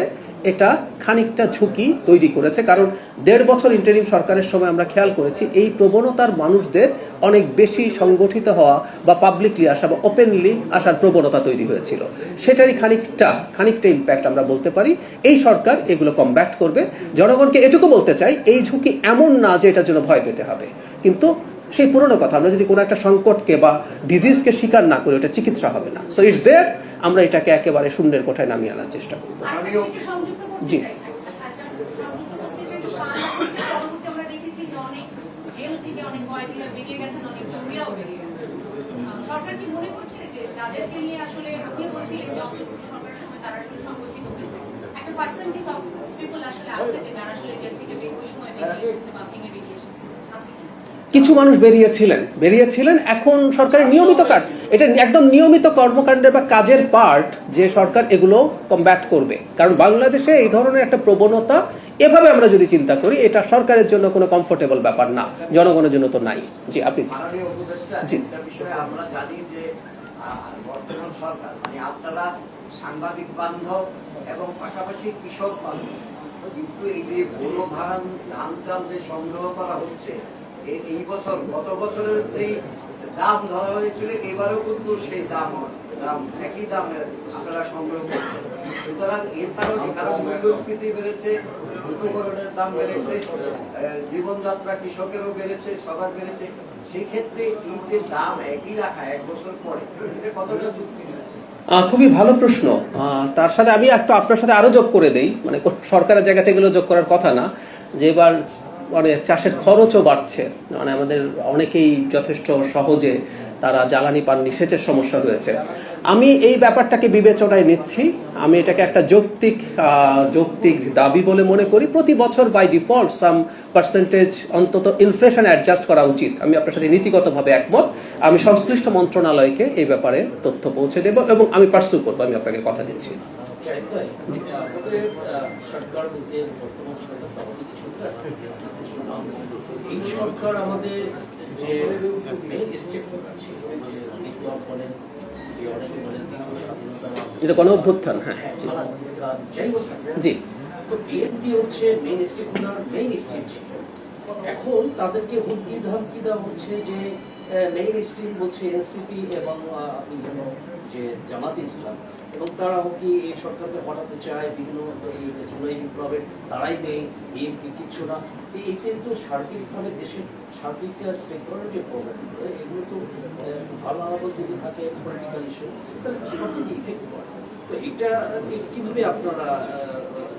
এটা খানিকটা ঝুঁকি তৈরি করেছে, কারণ 1.5 বছর ইন্টারিম সরকারের সময় আমরা খেয়াল করেছি এই প্রবণতার মানুষদের অনেক বেশি সংগঠিত হওয়া বা পাবলিকলি আসা বা ওপেনলি আসার প্রবণতা তৈরি হয়েছিল, সেটারই খানিকটা ইম্প্যাক্ট আমরা বলতে পারি। এই সরকার এগুলো কমব্যাট করবে। জনগণকে এটুকু বলতে চাই, এই ঝুঁকি এমন না যে এটার জন্য ভয় পেতে হবে, কিন্তু সেই পুরনো কথা, আমরা যদি কোনো একটা সংকটকে বা ডিজিজকে স্বীকার না করি, ওটা চিকিৎসা হবে না। সো ইটস দেয়ার, আমরা এটাকে একেবারে শূন্যের কোঠায় নামিয়ে আনার চেষ্টা করব। জি, সরকার কি মনে করছে যে যাদেরকে নিয়ে আসলে আপনি বলছিলেন যে সরকারের সময় তারা আসলে সংগঠিত হয়েছে, একটা পার্সেন্টেজ অফ পিপল আসলে আছে যে যারা আসলে জেল থেকে বের হওয়ার সময় বেরিয়ে এসেছে বা ভেঙে বেরিয়ে এসেছে, আছে কিছু মানুষ বেরিয়েছিলেন। এখন সরকারের নিয়মিত কাজ, এটা একদম নিয়মিত কর্মকাণ্ডের বা কাজের পার্ট যে সরকার এগুলো কমব্যাট করবে, কারণ বাংলাদেশে এই ধরনের একটা প্রবণতা, এভাবে আমরা যদি চিন্তা করি, এটা সরকারের জন্য কোনো কমফোর্টেবল ব্যাপার না, জনগণের জন্য তো নাই। জি, আপনি জি, আমরা জানি যে বর্তমান সরকার, মানে আপনারা সাংবাদিক বান্ধব এবং পাশাপাশি কৃষক বান্ধব, কিন্তু এই যে বড় ধান চাল যে সংগ্রহ করা হচ্ছে, এই বছর গত বছরের যেই দাম ধরা হয়েছিল, এবারেও কিন্তু সেই দাম একই দামের আপনারা সংগ্রহ করছেন। সুতরাং এর কারণ মূল্যস্ফীতি বেড়েছে, উপকরণের দাম বেড়েছে, জীবনযাত্রা কৃষকেরও বেড়েছে, সবার বেড়েছে। সেই ক্ষেত্রে এই যে দাম একই রাখা 1 বছর পরে, এটা কতটা যুক্তি? খুবই ভালো প্রশ্ন। তার সাথে আমি একটু আপনার সাথে আরো যোগ করে দেই, মানে সরকারের জায়গা থেকে এগুলো যোগ করার কথা না, যে এবার মানে চাষের খরচও বাড়ছে, মানে আমাদের অনেকেই যথেষ্ট সহজে তারা জ্বালানি পাননি, সেচের সমস্যা হয়েছে। আমি এই ব্যাপারটাকে বিবেচনায় নিচ্ছি, আমি এটাকে একটা যৌক্তিক দাবি বলে মনে করি। প্রতি বছর বাই ডিফল্ট সাম পার্সেন্টেজ অন্তত ইনফ্লেশন অ্যাডজাস্ট করা উচিত। আমি আপনার সাথে নীতিগতভাবে একমত। আমি সংশ্লিষ্ট মন্ত্রণালয়কে এই ব্যাপারে তথ্য পৌঁছে দেব এবং আমি পার্সু করবো, আমি আপনাকে কথা দিচ্ছি। আমাদের সরকার বলতে বর্তমান সরকার স্থাপত্যিক সরকার, এই সরকার আমাদের যে মেইন স্টেপ বিপ্লব বলেন, যে অনেকে বলেন স্বাধীনতা, এটা কোনো অভ্যুত্থান, হ্যাঁ যাই হোক জি, তো বিএনপি হচ্ছে মেইন স্টেপ মেইন স্টেপ ছিল। এখন তাদেরকে হুমকি ধামকি দেওয়া হচ্ছে যে মেইন স্ট্রিম বলছে এনসিপি এবং আপনি যেন যে জামাত ইসলাম, এবং তারা কি এই সরকারকে হটাতে চায়, বিভিন্ন এই জুলাই বিপ্লবের তারাই নেই, বিএনপি কিচ্ছু না। এই কিন্তু সার্বিকভাবে দেশের সার্বিক সিকিউরিটি প্রবলেম, এগুলো তো ভালো আলাদা যদি থাকে পলিটিক্যাল ইস্যু, তাহলে সবচেয়ে ইফেক্ট করে। তো এটা কিভাবে আপনারা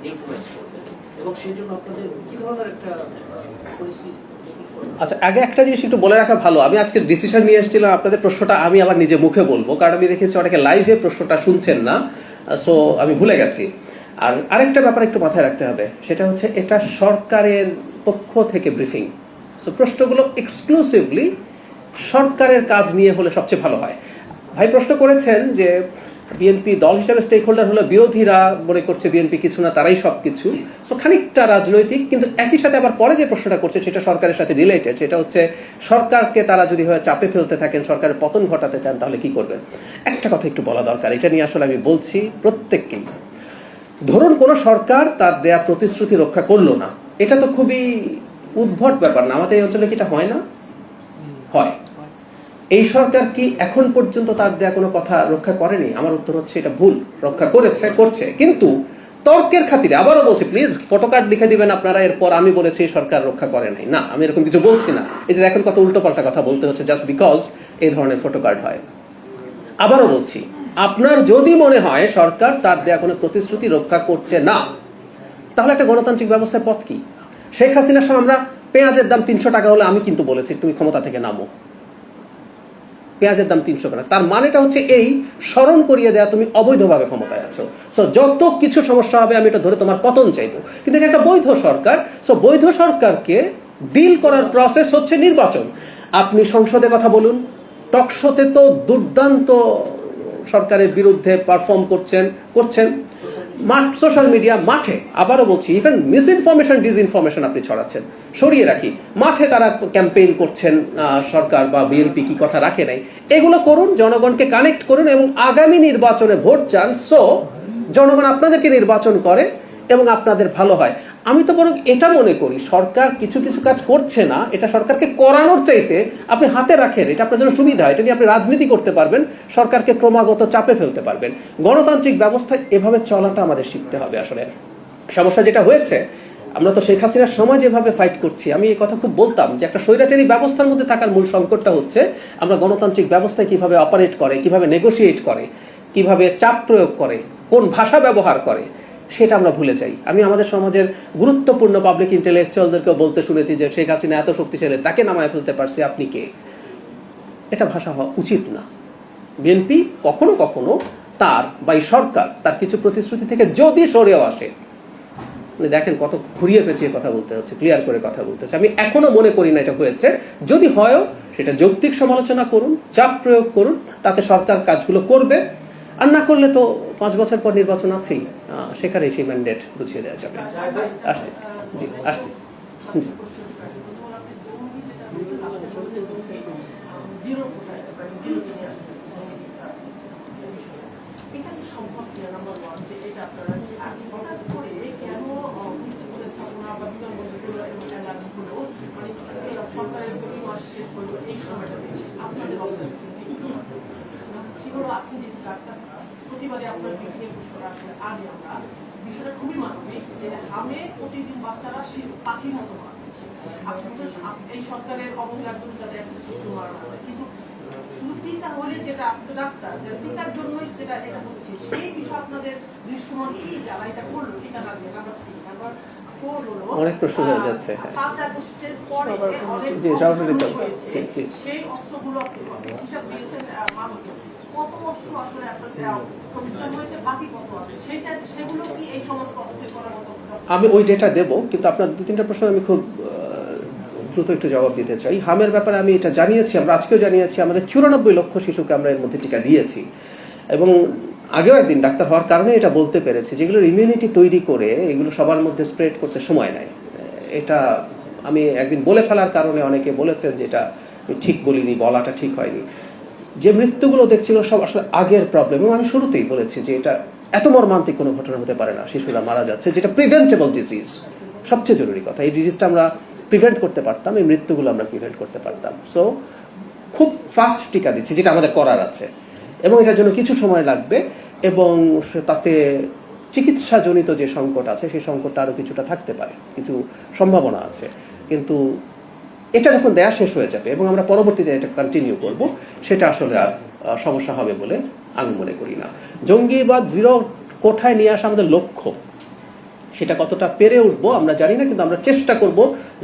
ইনফ্লুয়েন্স করবেন এবং সেই জন্য আপনাদের কি ধরনের একটা পরিস্থিতি? আচ্ছা, আগে একটা জিনিস একটু বলে রাখা ভালো, আমি আজকে ডিসিশন নিয়ে এসেছিলাম, আপনাদের প্রশ্নটা আমি আবার নিজে মুখে বলবো, কারণ আমি দেখেছি অনেকে লাইভে প্রশ্নটা শুনছেন না, সো আমি ভুলে গেছি। আর আরেকটা ব্যাপার একটু মাথায় রাখতে হবে, সেটা হচ্ছে এটা সরকারের পক্ষ থেকে ব্রিফিং, সো প্রশ্নগুলো এক্সক্লুসিভলি সরকারের কাজ নিয়ে হলে সবচেয়ে ভালো হয়। ভাই প্রশ্ন করেছেন যে বিএনপি দল হিসেবে স্টেক হোল্ডার হলো, বিরোধীরা মনে করছে বিএনপি কিছু না, তারাই সব কিছু, সো খানিকটা রাজনৈতিক, কিন্তু একই সাথে আবার পরে যে প্রশ্নটা করছে সেটা সরকারের সাথে রিলেটেড, সেটা হচ্ছে সরকারকে তারা যদি চাপে ফেলতে থাকেন, সরকারের পতন ঘটাতে চান, তাহলে কি করবেন। একটা কথা একটু বলা দরকার, এটা নিয়ে আসলে আমি বলছি প্রত্যেককেই। ধরুন কোনো সরকার তার দেয়া প্রতিশ্রুতি রক্ষা করলো না, এটা তো খুবই উদ্ভট ব্যাপার না, আমাদের এই অঞ্চলে কি এটা হয় না? হয়। এই সরকার কি এখন পর্যন্ত তার দেয়া কোনো কথা রক্ষা করেনি? আমার উত্তর হচ্ছে এটা ভুল, রক্ষা করেছে, করছে, কিন্তু তর্কের খাতিরে আবারও বলছি, প্লিজ ফটোকার্ড লিখে দিবেন আপনারা, এরপর আমি বলেছি এই সরকার রক্ষা করে নাই, না, আমি এরকম কিছু বলছি না। এই যে এখন কত উল্টোপাল্টা কথা বলতে হচ্ছে জাস্ট বিকজ এই ধরনের ফটোকার্ড হয়। আবারও বলছি, আপনার যদি মনে হয় সরকার তার দেয়া কোনো প্রতিশ্রুতি রক্ষা করছে না, তাহলে একটা গণতান্ত্রিক ব্যবস্থার পথ কি? শেখ হাসিনার সময় আমরা পেঁয়াজের দাম 300 টাকা হলে আমি কিন্তু বলেছি তুমি ক্ষমতা থেকে নামো, পেঁয়াজের দাম 300 টাকা, তার মানেটা হচ্ছে এই স্মরণ করিয়ে দেয়া তুমি অবৈধভাবে ক্ষমতায় আছো, সো যত কিছু সমস্যা হবে আমি এটা ধরে তোমার পতন চাইবো। কিন্তু এটা একটা বৈধ সরকার, সো বৈধ সরকারকে ডিল করার প্রসেস হচ্ছে নির্বাচন। আপনি সংসদে কথা বলুন, টকশোতে তো দুর্দান্ত সরকারের বিরুদ্ধে পারফর্ম করছেন, সোশ্যাল মিডিয়া, মাঠে, আবারও বলছি, ইভেন মিসইনফরমেশন ডিসইনফরমেশন আপনি ছড়াচ্ছেন, সরিয়ে রাখি, মাঠে তারা ক্যাম্পেইন করছেন, সরকার বা বিএনপি কি কথা রাখে নাই, এগুলো করুন, জনগণকে কানেক্ট করুন এবং আগামী নির্বাচনে ভোট চান, সো জনগণ আপনাদেরকে নির্বাচন করে এবং আপনাদের ভালো হয়। আমি তো বরং এটা মনে করি সরকার কিছু কিছু কাজ করছে না, এটা সরকারকে করানোর চাইতে আপনি হাতে রাখেন, এটা আপনার জন্য সুবিধা, এটা নিয়ে আপনি রাজনীতি করতে পারবেন, সরকারকে ক্রমাগত চাপে ফেলতে পারবেন। গণতান্ত্রিক ব্যবস্থায় এভাবে চলাটা আমাদের শিখতে হবে। আসলে সমস্যা যেটা হয়েছে, আমরা তো শেখ হাসিনার সময় যেভাবে ফাইট করছি, আমি এই কথা খুব বলতাম যে একটা স্বৈরাচারী ব্যবস্থার মধ্যে থাকার মূল সংকটটা হচ্ছে আমরা গণতান্ত্রিক ব্যবস্থায় কিভাবে অপারেট করে, কিভাবে নেগোশিয়েট করে, কিভাবে চাপ প্রয়োগ করে, কোন ভাষা ব্যবহার করে, সেটা আমরা ভুলে যাই। আমি আমাদের সমাজের গুরুত্বপূর্ণ পাবলিক ইন্টেলেকচুয়ালদেরকেও বলতে শুনেছি যে শেখ হাসিনা এত শক্তিশালী, তাকে নামায় ফেলতে পারছে, আপনি কে? এটা ভাষা হওয়া উচিত না। বিএনপি কখনো কখনো তার বা এই সরকার তার কিছু প্রতিশ্রুতি থেকে যদি সরেও আসে, দেখেন কত ঘুরিয়ে পেঁচিয়ে কথা বলতে হচ্ছে, ক্লিয়ার করে কথা বলতে হচ্ছে। আমি এখনো মনে করি না এটা হয়েছে, যদি হয়ও সেটা যৌক্তিক সমালোচনা করুন, চাপ প্রয়োগ করুন, তাতে সরকার কাজগুলো করবে, আর না করলে তো 5 বছর পর নির্বাচন আছেই, সেখানে সেই ম্যান্ডেট বুঝিয়ে দেওয়া যাবে। আসছে জি, আসছে জি। প্রতিবাদে আপনার বিভিন্ন প্রশ্ন আসলে আগে আমরা বিষয়টা খুবই মানবিক যে হামে প্রতিদিন বাচ্চারা পাখির মতো মারা হচ্ছে। এই সরকারের অবহেলার জন্য যাদের একটা শিশু মারা হয়, কিন্তু শুধু টিকা হলে যেটা ডাক্তার টিকার জন্যই যেটা এটা হচ্ছে, সেই বিষয়ে আপনাদের দৃশ্যমান কি যারা এটা করলো টিকা না দিয়ে নাম্বার 3 নাম্বার 4 হলো অনেক প্রশ্ন হয়ে যাচ্ছে। 5 আগস্টের পরে অনেক সেই অস্ত্রগুলো হিসাব দিয়েছেন মানুষ, কত অস্ত্র আসলে আপনাদের হয়েছে, বাকি কত আছে সেগুলো কি এই সমস্ত অস্ত্র করার মতো? আমি ওই ডেটা দেবো, কিন্তু আপনার 2-3টা প্রশ্ন আমি খুব দ্রুত একটু জবাব দিতে চাই। হামের ব্যাপারে আমি এটা জানিয়েছি, আমরা আজকেও জানিয়েছি, আমাদের 94 লক্ষ শিশুকে আমরা এর মধ্যে টিকা দিয়েছি এবং আগেও একদিন ডাক্তার হওয়ার কারণে এটা বলতে পেরেছি, যেগুলোর ইমিউনিটি তৈরি করে এগুলো সবার মধ্যে স্প্রেড করতে সময় নেয়। এটা আমি একদিন বলে ফেলার কারণে অনেকে বলেছেন যে এটা ঠিক বলিনি, বলাটা ঠিক হয়নি। যে মৃত্যুগুলো দেখছিল সব আসলে আগের প্রবলেম, এবং আমি শুরুতেই বলেছি যে এটা এত মর্মান্তিক কোনো ঘটনা হতে পারে না, শিশুরা মারা যাচ্ছে, যেটা প্রিভেন্টেবল ডিজিজ, সবচেয়ে জরুরি কথা। এই ডিজিজটা আমরা প্রিভেন্ট করতে পারতাম, এই মৃত্যুগুলো আমরা প্রিভেন্ট করতে পারতাম। সো খুব ফাস্ট টিকা দিচ্ছি, যেটা আমাদের করার আছে, এবং এটার জন্য কিছু সময় লাগবে, এবং তাতে চিকিৎসাজনিত যে সংকট আছে সেই সংকটটা আরও কিছুটা থাকতে পারে, কিছু সম্ভাবনা আছে, কিন্তু এটা যখন দেয়া শেষ হয়ে যাবে এবং আমরা পরবর্তীতে এটা কন্টিনিউ করব, সেটা আসলে আর সমস্যা হবে বলে আমি মনে করি না। জঙ্গিবাদ জিরো কোঠায় নিয়ে আসা আমাদের লক্ষ্য, সেটা কতটা পেরে উঠবো আমরা জানি না, কিন্তু আমরা চেষ্টা করব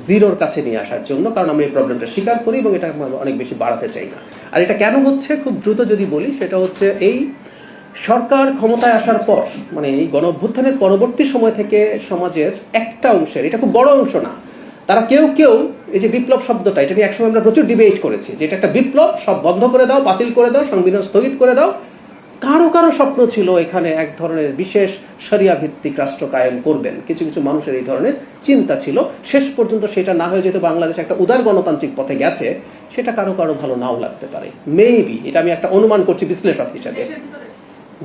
জিরোর কাছে নিয়ে আসার জন্য, কারণ আমরা এই প্রবলেমটা স্বীকার করি এবং এটা অনেক বেশি বাড়াতে চাই না। আর এটা কেন হচ্ছে খুব দ্রুত যদি বলি, সেটা হচ্ছে এই সরকার ক্ষমতায় আসার পর, মানে এই গণ অভ্যুত্থানের পরবর্তী সময় থেকে সমাজের একটা অংশের, এটা খুব বড় অংশ না, তারা কেউ কেউ এই যে বিপ্লব শব্দটা, এটা নিয়ে একসময় আমরা প্রচুর ডিবেট করেছি যে এটা একটা বিপ্লব, সব বন্ধ করে দাও, বাতিল করে দাও, সংবিধান স্থগিত করে দাও। কারো কারো স্বপ্ন ছিল এখানে এক ধরনের বিশেষ শরিয়া ভিত্তিক রাষ্ট্র কায়েম করবেন, কিছু কিছু মানুষের এই ধরনের চিন্তা ছিল। শেষ পর্যন্ত সেটা না হয়ে যেহেতু বাংলাদেশ একটা উদার গণতান্ত্রিক পথে গেছে, সেটা কারো কারো ভালো নাও লাগতে পারে, মেবি। এটা আমি একটা অনুমান করছি বিশ্লেষক হিসাবে।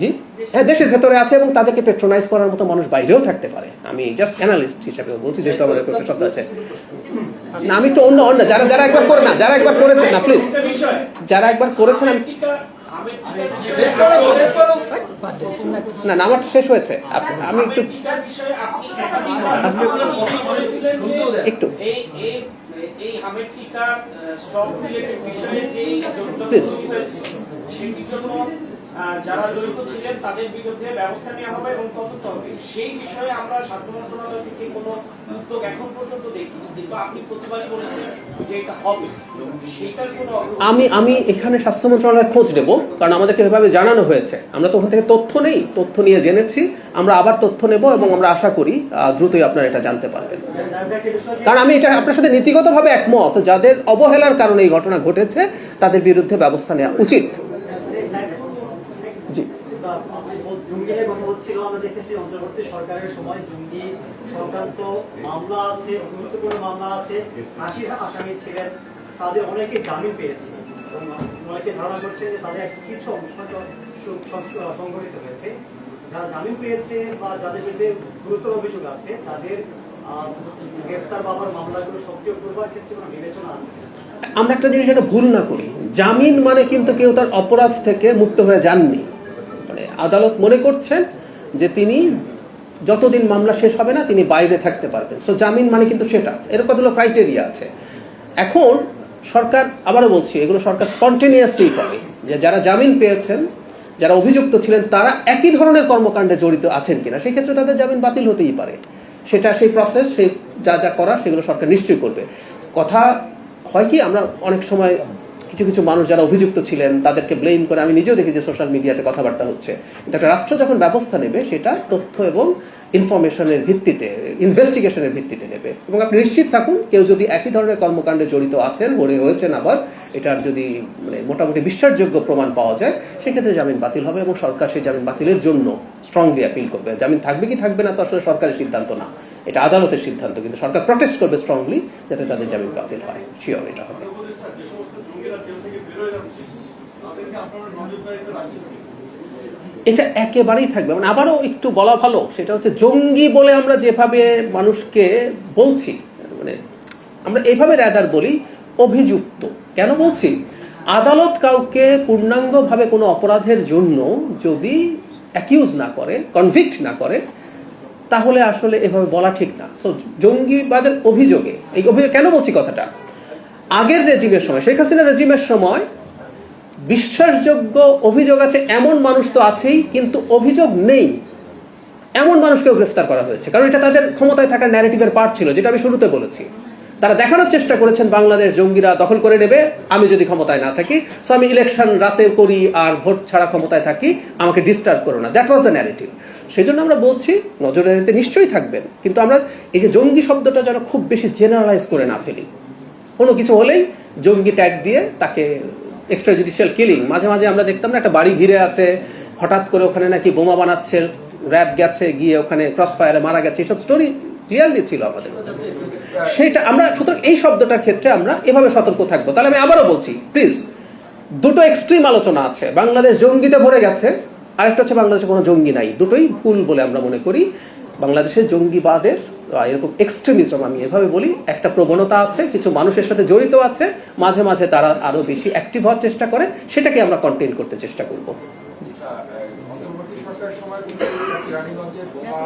জি হ্যাঁ, দেশের ভেতরে আছে এবং তাদেরকে পেট্রোনাইজ করার মতো মানুষ বাইরেও থাকতে পারে। আমি জাস্ট অ্যানালিস্ট হিসাবে বলছি, যেহেতু আমার একটা শব্দ আছে না। আমি একটু অন্য অন্য যারা যারা একবার করে না, যারা একবার করেছেন না প্লিজ, যারা একবার করেছেন আমি না না, আমার শেষ হয়েছে। আমি একটু একটু প্লিজ, যারা জড়িত ছিলেন তাদের বিরুদ্ধে ব্যবস্থা নেওয়া হবে এবং তদন্ত হবে। সেই বিষয়ে আমরা স্বাস্থ্য মন্ত্রণালয় থেকে কোনো উদ্যোগ এখন পর্যন্ত দেখিনি, কিন্তু আপনি প্রতিবারই বলেছেন যে এটা হবে, সেইটার কোনো আমি এখানে স্বাস্থ্য মন্ত্রণালয়ের খোঁজ নেব, কারণ আমাদেরকে এভাবে জানানো হয়েছে, আমরা তো ওখান থেকে তথ্য নেই, তথ্য নিয়ে জেনেছি, আমরা আবার তথ্য নেব এবং আমরা আশা করি দ্রুতই আপনারা এটা জানতে পারবেন। কারণ আমি এটা আপনার সাথে নীতিগতভাবে একমত, যাদের অবহেলার কারণে এই ঘটনা ঘটেছে তাদের বিরুদ্ধে ব্যবস্থা নেওয়া উচিত। জি, জঙ্গিদের কথা হচ্ছিল, আমরা দেখেছি অন্তর্বর্তী সরকারের সময় জঙ্গি সংক্রান্ত মামলা আছে, গুরুত্বপূর্ণ মামলা আছে, ৮০ আসামি ছিলেন, তাদের অনেকে জামিন পেয়েছে এবং অনেকে ধারণা করছে যে তাদের কিছু অংশ সংঘটিত হয়েছে। যারা জামিন পেয়েছে বা যাদের বিরুদ্ধে গুরুতর অভিযোগ আছে তাদের গ্রেফতার বাবার মামলাগুলো সক্রিয় করবার ক্ষেত্রে কোনো বিবেচনা আছে? আমরা একটা জিনিস যেটা ভুল না করি, জামিন মানে কিন্তু কেউ তার অপরাধ থেকে মুক্ত হয়ে যাননি। মানে আদালত মনে করছেন যে তিনি যতদিন মামলা শেষ হবে না তিনি বাইরে থাকতে পারবেন, সো জামিন মানে কিন্তু সেটা, এর কতগুলো ক্রাইটেরিয়া আছে। এখন সরকার, আবারও বলছি, এগুলো সরকার স্পন্টেনিয়াসলি করে, যে যারা জামিন পেয়েছেন, যারা অভিযুক্ত ছিলেন, তারা একই ধরনের কর্মকাণ্ডে জড়িত আছেন কিনা, সেই ক্ষেত্রে তাদের জামিন বাতিল হতেই পারে। সেটা সেই প্রসেস, সেই যা যা করা সেগুলো সরকার নিশ্চয়ই করবে। কথা হয় কি, আমরা অনেক সময় কিছু কিছু মানুষ যারা অভিযুক্ত ছিলেন তাদেরকে ব্লেম করে, আমি নিজেও দেখি যে সোশ্যাল মিডিয়াতে কথাবার্তা হচ্ছে, কিন্তু একটা রাষ্ট্র যখন ব্যবস্থা নেবে সেটা তথ্য এবং ইনফরমেশনের ভিত্তিতে, ইনভেস্টিগেশনের ভিত্তিতে নেবে। এবং আপনি নিশ্চিত থাকুন, কেউ যদি একই ধরনের কর্মকাণ্ডে জড়িত আছেন, হয়েছেন, আবার এটার যদি মানে মোটামুটি বিশ্বাসযোগ্য প্রমাণ পাওয়া যায়, সেক্ষেত্রে জামিন বাতিল হবে এবং সরকার সেই জামিন বাতিলের জন্য স্ট্রংলি অ্যাপিল করবে। জামিন থাকবে কি থাকবে না তো আসলে সরকারের সিদ্ধান্ত না, এটা আদালতের সিদ্ধান্ত, কিন্তু সরকার প্রটেস্ট করবে স্ট্রংলি যাতে তাদের জামিন বাতিল হয়। শিওর এটা হবে। এটা একেবারেই থাকবে, মানে আবারও একটু বলা ভালো, সেটা হচ্ছে জঙ্গি বলে আমরা যেভাবে মানুষকে বলছি, মানে আমরা এইভাবে রাদার বলি অভিযুক্ত। কেন বলছি? আদালত কাউকে পূর্ণাঙ্গভাবে কোনো অপরাধের জন্য যদি অ্যাকিউজ না করে, কনভিক্ট না করে, তাহলে আসলে এভাবে বলা ঠিক না। সো জঙ্গিবাদের অভিযোগে, এই অভিযোগ কেন বলছি কথাটা, আগের রেজিমের সময়, শেখ হাসিনা রেজিমের সময় বিশ্বাসযোগ্য অভিযোগ আছে এমন মানুষ তো আছেই, কিন্তু অভিযোগ নেই এমন মানুষকেও গ্রেফতার করা হয়েছে, কারণ এটা তাদের ক্ষমতায় থাকার ন্যারেটিভের পার্ট ছিল, যেটা আমি শুরুতে বলেছি। তারা দেখানোর চেষ্টা করেছেন বাংলাদেশ জঙ্গিরা দখল করে নেবে আমি যদি ক্ষমতায় না থাকি, সো আমি ইলেকশন রাতে করি আর ভোট ছাড়া ক্ষমতায় থাকি, আমাকে ডিস্টার্ব করো না। That was the narrative. সেই জন্য আমরা বলছি নজরে দিতে নিশ্চয়ই থাকবেন, কিন্তু আমরা এই যে জঙ্গি শব্দটা যেন খুব বেশি জেনারেলাইজ করে না ফেলি। কোনো কিছু হলেই জঙ্গি ট্যাগ দিয়ে তাকে এক্সট্রা জুডিশিয়াল কিলিং, মাঝে মাঝে আমরা দেখতাম না, একটা বাড়ি ঘিরে আছে, হঠাৎ করে ওখানে নাকি বোমা বানাচ্ছে, র্যাব গেছে গিয়ে ওখানে ক্রস ফায়ারে মারা গেছে, এসব স্টোরি রিয়ালি ছিল আমাদের। সেটা আমরা সুতরাং এই শব্দটার ক্ষেত্রে আমরা এভাবে সতর্ক থাকবো। তাহলে আমি আবারও বলছি, প্লিজ, দুটো এক্সট্রিম আলোচনা আছে। বাংলাদেশ জঙ্গিতে ভরে গেছে, আরেকটা হচ্ছে বাংলাদেশে কোনো জঙ্গি নাই। দুটোই ভুল বলে আমরা মনে করি। বাংলাদেশের জঙ্গিবাদের এরকম এক্সট্রিমিজম, আমি এভাবে বলি, একটা প্রবণতা আছে, কিছু মানুষের সাথে জড়িত আছে, মাঝে মাঝে তারা আরো বেশি অ্যাক্টিভ হওয়ার চেষ্টা করে, সেটাকে আমরা কন্টেইন করতে চেষ্টা করব। অন্তর্বর্তী সরকারের সময় কিন্তু কেরানীগঞ্জে বোমা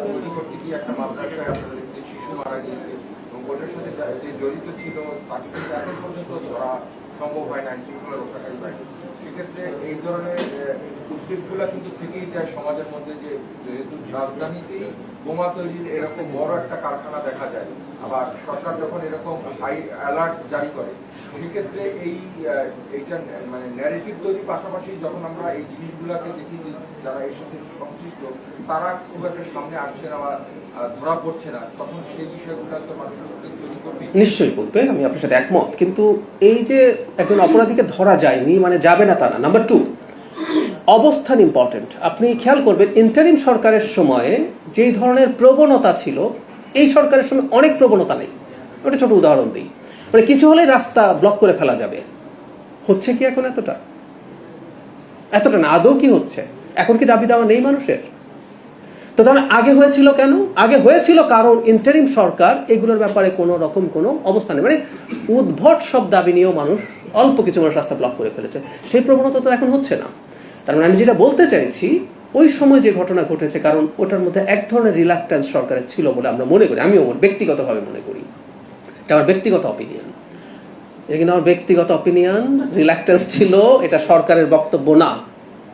তৈরি করতে গিয়ে একটা মাদ্রাসায় আপনাদের একটি শিশু মারা গিয়েছে এবং ওটার সাথে যে জড়িত ছিল তাকে কিন্তু এখন পর্যন্ত ধরা সম্ভব হয় না আইন শৃঙ্খলা রক্ষাকারী বাহিনী। সেক্ষেত্রে এই ধরনের উদ্বেগগুলো কিন্তু থেকেই যায় সমাজের মধ্যে, যে যেহেতু রাজধানীতেই বোমা তৈরির এরকম বড় একটা কারখানা দেখা যায়, আবার সরকার যখন এরকম হাই অ্যালার্ট জারি করে, সেক্ষেত্রে এইটা মানে ন্যারেটিভ তৈরির পাশাপাশি যখন আমরা এই জিনিসগুলোকে দেখি যে যারা এর সাথে সংশ্লিষ্ট তারা খুব একটা সামনে আসছে না বা ধরা পড়ছে না, তখন সেই বিষয়গুলো তো মানুষের মধ্যে তৈরি করবে। নিশ্চয়ই করবে, আমি আপনার সাথে একমত। কিন্তু এই যে একজন অপরাধীকে ধরা যায়নি মানে যাবে না তা না। নাম্বার 2, অবস্থান ইম্পর্টেন্ট। আপনি খেয়াল করবেন ইন্টারিম সরকারের সময়ে যেই ধরনের প্রবণতা ছিল, এই সরকারের সময় অনেক প্রবণতা নেই। একটা ছোট উদাহরণ দিই, মানে কিছু হলে রাস্তা ব্লক করে ফেলা যাবে। হচ্ছে কি এখন এতটা না? আদৌ কি হচ্ছে? এখন কি দাবি দাওয়া নেই মানুষের? তো তাহলে আগে হয়েছিল কেন? আগে হয়েছিল কারণ ইন্টারিম সরকার এগুলোর ব্যাপারে কোনো রকম কোনো অবস্থা নেই, মানে উদ্ভট সব দাবি নিয়েও মানুষ, অল্প কিছু মানুষ রাস্তা ব্লক করে ফেলেছে। সেই প্রবণতা তো এখন হচ্ছে না। তার মানে আমি যেটা বলতে চাইছি, ওই সময় যে ঘটনা ঘটেছে, কারণ ওটার মধ্যে এক ধরনের রিলাক্টেন্স সরকারের ছিল বলে আমরা মনে করি, আমিও ব্যক্তিগতভাবে মনে করি। এটা আমার ব্যক্তিগত অপিনিয়ন, এটা কিন্তু আমার ব্যক্তিগত অপিনিয়ন। রিলাক্টেন্স ছিল, এটা সরকারের বক্তব্য না।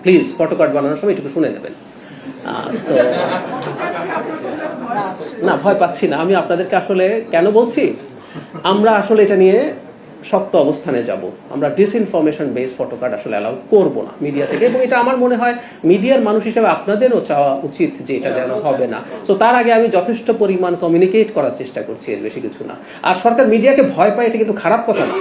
প্লিজ ফটোকার্ড বানানোর সময় এটুকু শুনে নেবেন। তো না, ভয় পাচ্ছি না। আমি আপনাদেরকে আসলে কেন বলছি, আমরা আসলে এটা নিয়ে শক্ত অবস্থানে যাব। আমরা ডিসইনফরমেশন বেস ফটোকার্ড আসলে অ্যালাউ করবো না মিডিয়া থেকে, এবং এটা আমার মনে হয় মিডিয়ার মানুষ হিসেবে আপনাদেরও চাওয়া উচিত যে এটা যেন হবে না। তো তার আগে আমি যথেষ্ট পরিমাণ কমিউনিকেট করার চেষ্টা করছি, এর বেশি কিছু না। আর সরকার মিডিয়াকে ভয় পায়, এটা কিন্তু খারাপ কথা না।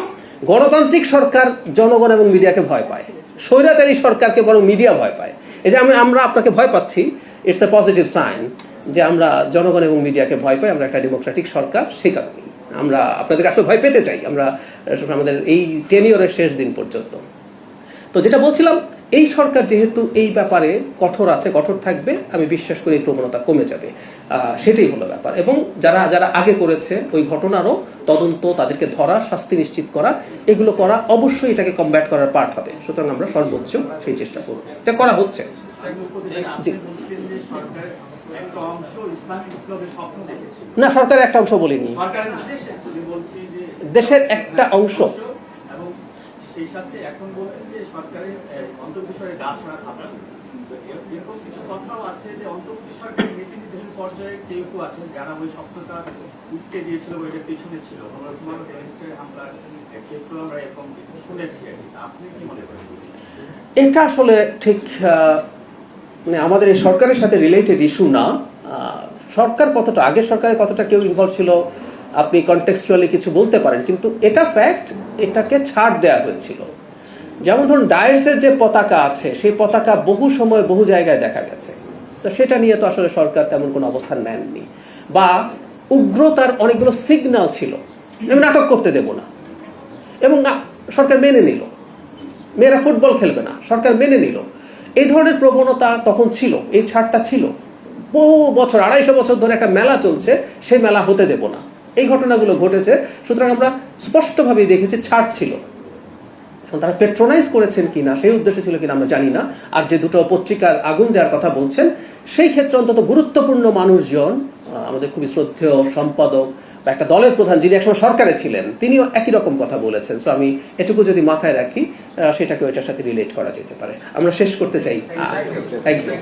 গণতান্ত্রিক সরকার জনগণ এবং মিডিয়াকে ভয় পায়, স্বৈরাচারী সরকারকে বরং মিডিয়া ভয় পায়। এই যে আমরা আপনাকে ভয় পাচ্ছি, ইটস এ পজিটিভ সাইন যে আমরা জনগণ এবং মিডিয়াকে ভয় পাই। আমরা একটা ডেমোক্রেটিক সরকার, সেই কারণে আমরা আপনাদের আসলে ভয় পেতে চাই, আমরা আমাদের এই টেনিয়রের শেষ দিন পর্যন্ত। তো যেটা বলছিলাম, এই সরকার যেহেতু এই ব্যাপারে কঠোর আছে, কঠোর থাকবে, আমি বিশ্বাস করি এই প্রবণতা কমে যাবে। সেটাই হলো ব্যাপার। এবং যারা আগে করেছে ওই ঘটনারও তদন্ত, তাদেরকে ধরা, শাস্তি নিশ্চিত করা, এগুলো করা অবশ্যই এটাকে কমব্যাট করার পার্ট হবে। সুতরাং আমরা সর্বোচ্চ সেই চেষ্টা করব, এটা করা হচ্ছে। না, সরকারের একটা অংশ বলিনি, দেশের একটা অংশ। সেই সাথে এখন বলছেন যে সরকারের অন্তর্বিষয়ে গাছড়া থাকা, এরকম কিছু কথাও আছে যে অন্তর্বর্তী সরকারের নীতি নির্ধারণ পর্যায়ে কেউ কেউ আছেন যারা ওই শব্দটা উঠতে দিয়েছিল, ওইটার পিছনে ছিল। আমরা ক্ষেত্রে আমরা এরকম শুনেছি। আপনি কি মনে করেন? এটা আসলে ঠিক মানে আমাদের এই সরকারের সাথে রিলেটেড ইস্যু না। সরকার কতটা, আগের সরকারের কতটা কেউ ইনভলভ ছিল আপনি কনটেক্সচুয়ালি কিছু বলতে পারেন, কিন্তু এটা ফ্যাক্ট, এটাকে ছাড় দেওয়া হয়েছিল। যেমন ধরুন ডায়াসের যে পতাকা আছে, সেই পতাকা বহু সময় বহু জায়গায় দেখা গেছে, তো সেটা নিয়ে তো আসলে সরকার তেমন কোনো অবস্থান নেননি। বা উগ্রতার অনেকগুলো সিগন্যাল ছিল, আমি নাটক করতে দেব না, এবং সরকার মেনে নিল। মেয়েরা ফুটবল খেলবে না, সরকার মেনে নিল। এই ধরনের প্রবণতা তখন ছিল, এই ছাড়টা ছিল। বহু বছর, 250 বছর ধরে একটা মেলা চলছে, সেই মেলা হতে দেব না, এই ঘটনাগুলো ঘটেছে। সুতরাং আমরা স্পষ্টভাবেই দেখেছি ছাড় ছিল। এখন তারা পেট্রোনাইজ করেছেন কিনা, সেই উদ্দেশ্য ছিল কিনা আমরা জানি না। আর যে দুটো পত্রিকার আগুন দেওয়ার কথা বলছেন, সেই ক্ষেত্রে অন্তত গুরুত্বপূর্ণ মানুষজন, আমাদের খুবই শ্রদ্ধেয় সম্পাদক বা একটা দলের প্রধান যিনি একসময় সরকারে ছিলেন, তিনিও একই রকম কথা বলেছেন। সো আমি এটুকু যদি মাথায় রাখি, সেটাকে ওইটার সাথে রিলেট করা যেতে পারে। আমরা শেষ করতে চাই। Thank you.